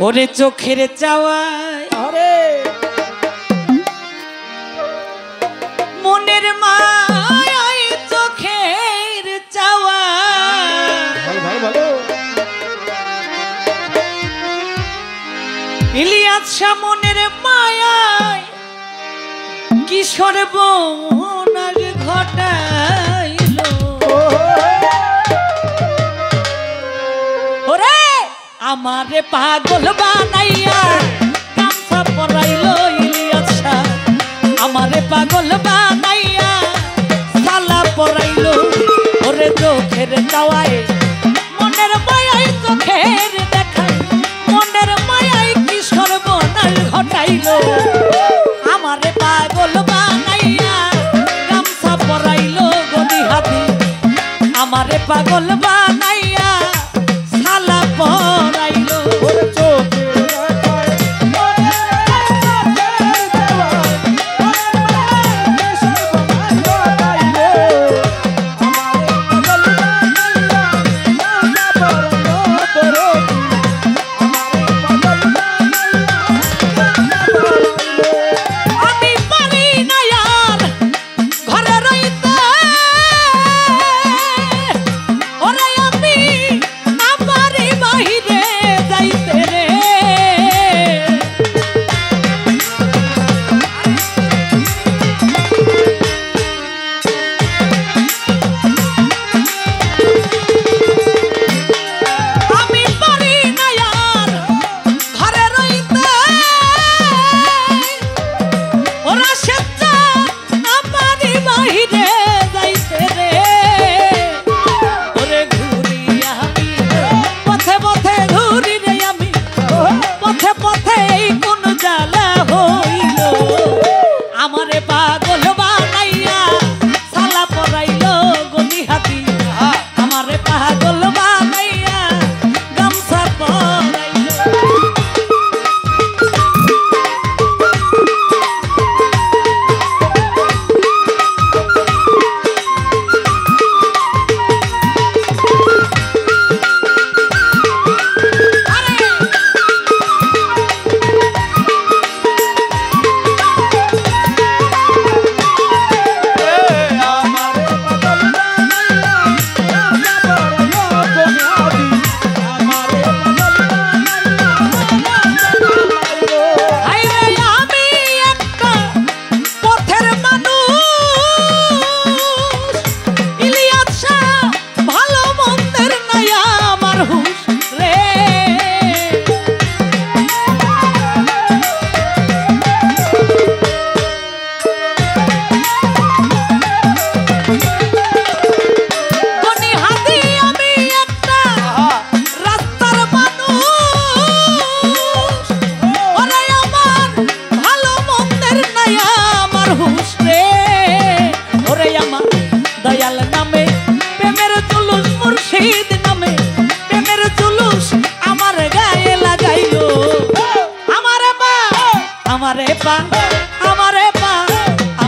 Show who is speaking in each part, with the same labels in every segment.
Speaker 1: ওরে চোখের চাওয়ায়
Speaker 2: আরে
Speaker 1: মনের মায়ায় চোখের চাওয়া
Speaker 2: ভালো ভালো
Speaker 1: ইলিয়াস শাহ মনের মায়ায় কি সর্বনাশ ঘটাইলো ওরে আমারে পাগল বানাইয়া গামছা পরাইলো ইলিয়াস শাহ আমারে পাগল বানাইয়া সালা পরাইলো ওরে চোখের চাওয়ায় মনের মায়ায় চোখের দেখায় মনের মায়ায় কি সর্বনাশ ঘটাইলো আমারে পাগল বানাইয়া গামছা পরাইলো গদি হাতি আমারে পাগল বানাইয়া সালা পরাইলো
Speaker 2: ওরে চোখে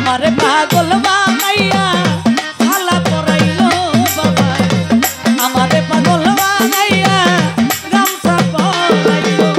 Speaker 1: আমারে পাগল বানাইয়া সালা পরাইলো বাবা আমারে পাগল বানাইয়া গামছা পরাইলো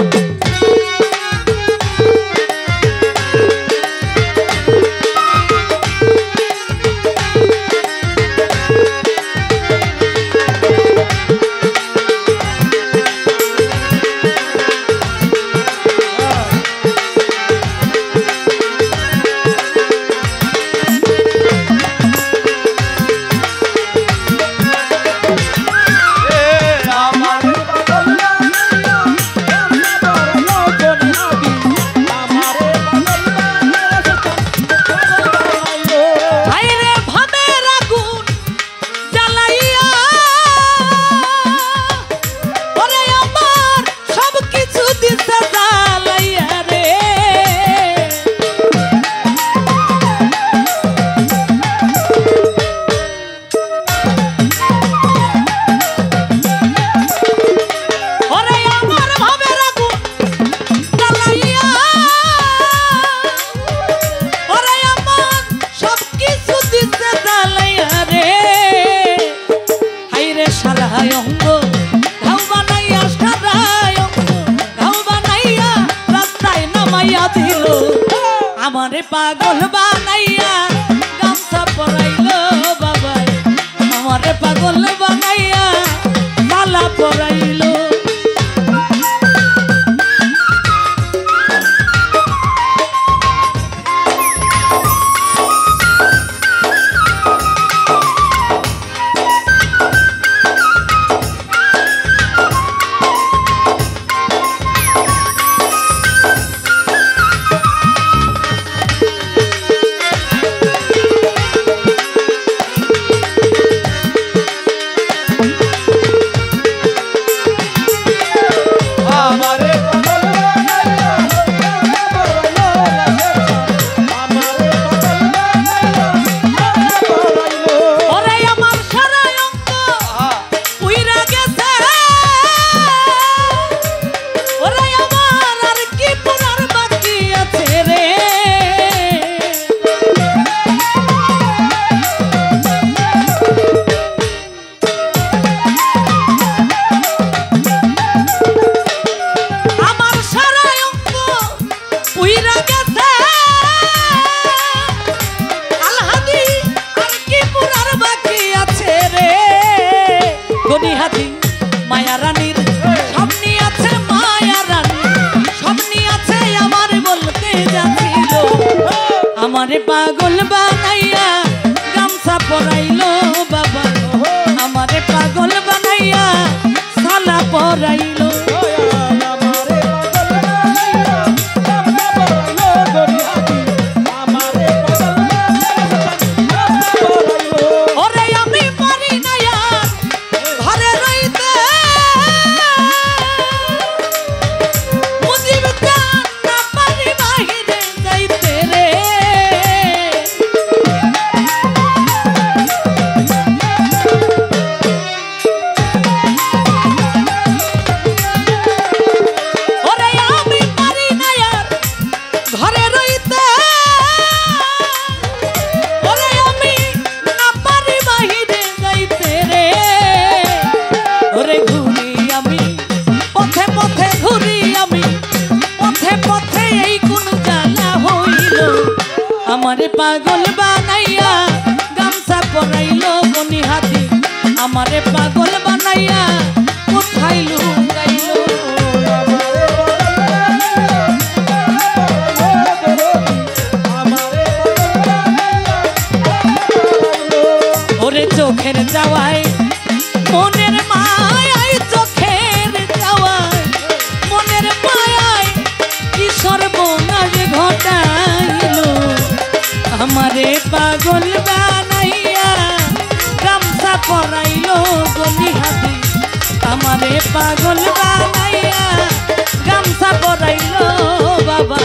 Speaker 1: পাগল বানাইয়া গামছা পরাইলো বাবাই আমারে পাগল বানাইয়া মালা পরাইলো আমারে পাগল বানাইয়া গামছা পরাইলো বাবা আমারে পাগল বানাইয়া সালা পরাইলো আমারে পাগল বানাইয়া গামছা পরাইলো গনি হাতি আমারে পাগল বানাইয়া কোথায় লুকাইলো ওরে চোখের যাওয়ায় মনের মায়ায় চোখের যাওয়ায় মনের মায়ায় কি সর্বনাশ ঘটাইলো আমারে পাগল বানাইয়া গামছা পরাইলো গনি হাতি আমারে পাগল বানাইয়া গামছা পরাইলো বাবা।